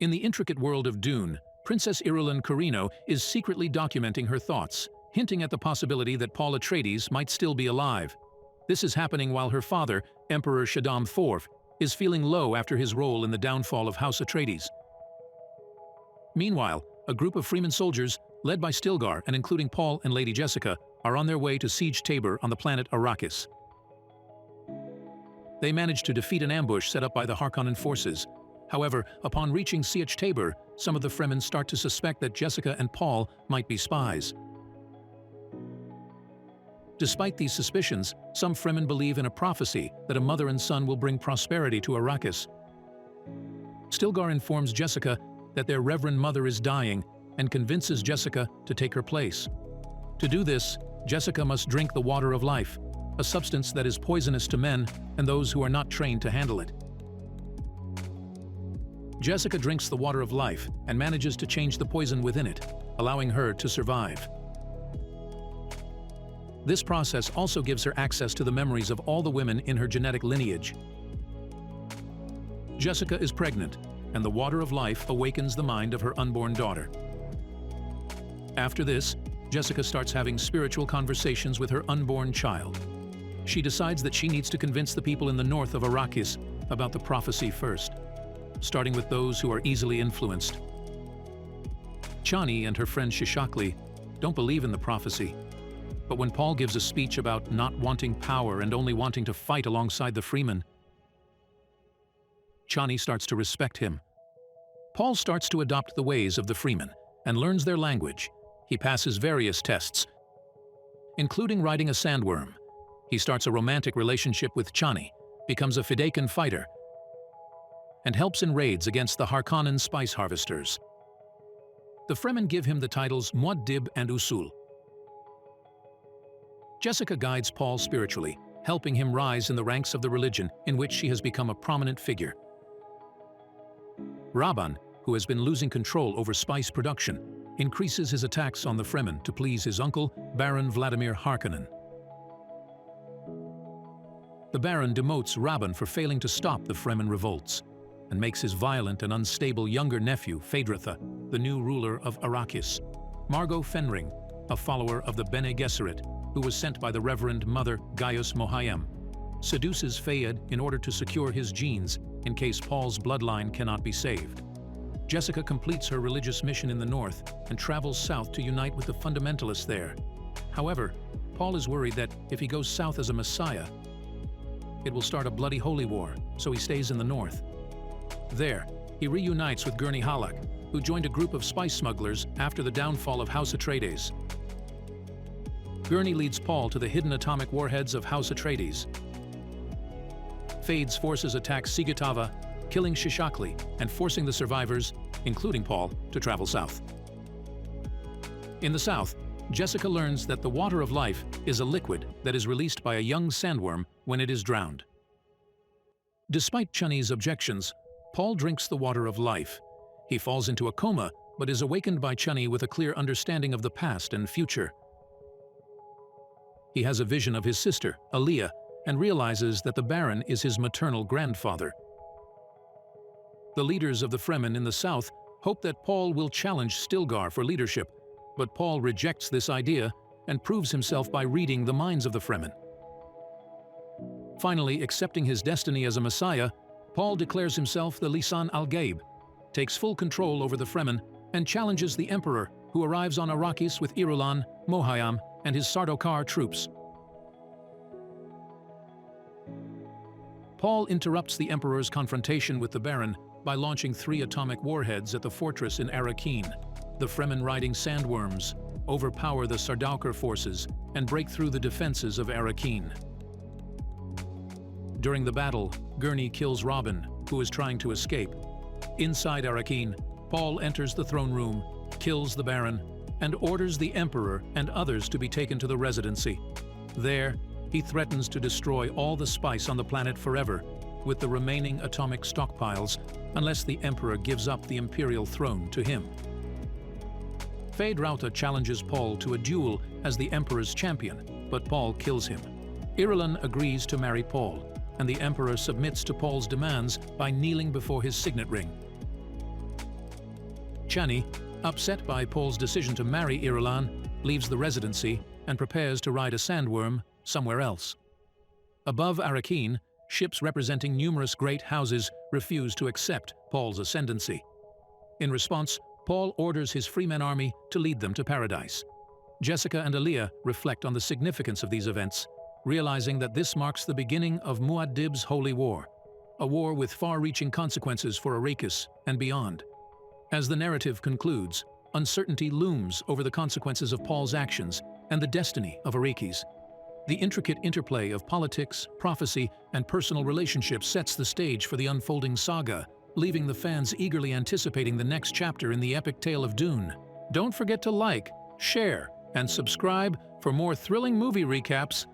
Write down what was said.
In the intricate world of Dune, Princess Irulan Carino is secretly documenting her thoughts, hinting at the possibility that Paul Atreides might still be alive. This is happening while her father, Emperor Shaddam IV, is feeling low after his role in the downfall of House Atreides. Meanwhile, a group of Fremen soldiers, led by Stilgar and including Paul and Lady Jessica, are on their way to siege Tabor on the planet Arrakis. They manage to defeat an ambush set up by the Harkonnen forces. However, upon reaching Siege Tabor, some of the Fremen start to suspect that Jessica and Paul might be spies. Despite these suspicions, some Fremen believe in a prophecy that a mother and son will bring prosperity to Arrakis. Stilgar informs Jessica that their reverend mother is dying and convinces Jessica to take her place. To do this, Jessica must drink the water of life, a substance that is poisonous to men and those who are not trained to handle it. Jessica drinks the water of life and manages to change the poison within it, allowing her to survive. This process also gives her access to the memories of all the women in her genetic lineage. Jessica is pregnant, and the water of life awakens the mind of her unborn daughter. After this, Jessica starts having spiritual conversations with her unborn child. She decides that she needs to convince the people in the north of Arrakis about the prophecy first, starting with those who are easily influenced. Chani and her friend Shishakli don't believe in the prophecy, but when Paul gives a speech about not wanting power and only wanting to fight alongside the Fremen, Chani starts to respect him. Paul starts to adopt the ways of the Fremen and learns their language. He passes various tests, including riding a sandworm. He starts a romantic relationship with Chani, becomes a Fidakan fighter, and helps in raids against the Harkonnen spice harvesters. The Fremen give him the titles Muad'Dib and Usul. Jessica guides Paul spiritually, helping him rise in the ranks of the religion in which she has become a prominent figure. Rabban, who has been losing control over spice production, increases his attacks on the Fremen to please his uncle, Baron Vladimir Harkonnen. The Baron demotes Rabban for failing to stop the Fremen revolts, and makes his violent and unstable younger nephew, Phaedratha, the new ruler of Arrakis. Margot Fenring, a follower of the Bene Gesserit, who was sent by the Reverend Mother Gaius Mohiam, seduces Fayed in order to secure his genes in case Paul's bloodline cannot be saved. Jessica completes her religious mission in the north and travels south to unite with the fundamentalists there. However, Paul is worried that if he goes south as a messiah, it will start a bloody holy war, so he stays in the north. There, he reunites with Gurney Halleck, who joined a group of spice smugglers after the downfall of House Atreides. Gurney leads Paul to the hidden atomic warheads of House Atreides. Fade's forces attack Sigatava, killing Shishakli and forcing the survivors, including Paul, to travel south. In the south, Jessica learns that the water of life is a liquid that is released by a young sandworm when it is drowned. Despite Chani's objections, Paul drinks the water of life. He falls into a coma, but is awakened by Chani with a clear understanding of the past and future. He has a vision of his sister, Aliyah, and realizes that the Baron is his maternal grandfather. The leaders of the Fremen in the south hope that Paul will challenge Stilgar for leadership, but Paul rejects this idea and proves himself by reading the minds of the Fremen. Finally, accepting his destiny as a messiah, Paul declares himself the Lisan al-Gaib, takes full control over the Fremen, and challenges the Emperor, who arrives on Arrakis with Irulan, Mohiam, and his Sardaukar troops. Paul interrupts the Emperor's confrontation with the Baron by launching 3 atomic warheads at the fortress in Arrakeen. The Fremen riding sandworms overpower the Sardaukar forces and break through the defenses of Arrakeen. During the battle, Gurney kills Rabban, who is trying to escape. Inside Arrakeen, Paul enters the throne room, kills the Baron, and orders the Emperor and others to be taken to the Residency. There, he threatens to destroy all the spice on the planet forever, with the remaining atomic stockpiles, unless the Emperor gives up the Imperial throne to him. Feyd-Rautha challenges Paul to a duel as the Emperor's champion, but Paul kills him. Irulan agrees to marry Paul, and the Emperor submits to Paul's demands by kneeling before his signet ring. Chani, upset by Paul's decision to marry Irulan, leaves the residency and prepares to ride a sandworm somewhere else. Above Arrakeen, ships representing numerous great houses refuse to accept Paul's ascendancy. In response, Paul orders his Fremen army to lead them to paradise. Jessica and Aaliyah reflect on the significance of these events, realizing that this marks the beginning of Muad'Dib's holy war, a war with far-reaching consequences for Arrakis and beyond. As the narrative concludes, uncertainty looms over the consequences of Paul's actions and the destiny of Arrakis. The intricate interplay of politics, prophecy, and personal relationships sets the stage for the unfolding saga, leaving the fans eagerly anticipating the next chapter in the epic tale of Dune. Don't forget to like, share, and subscribe for more thrilling movie recaps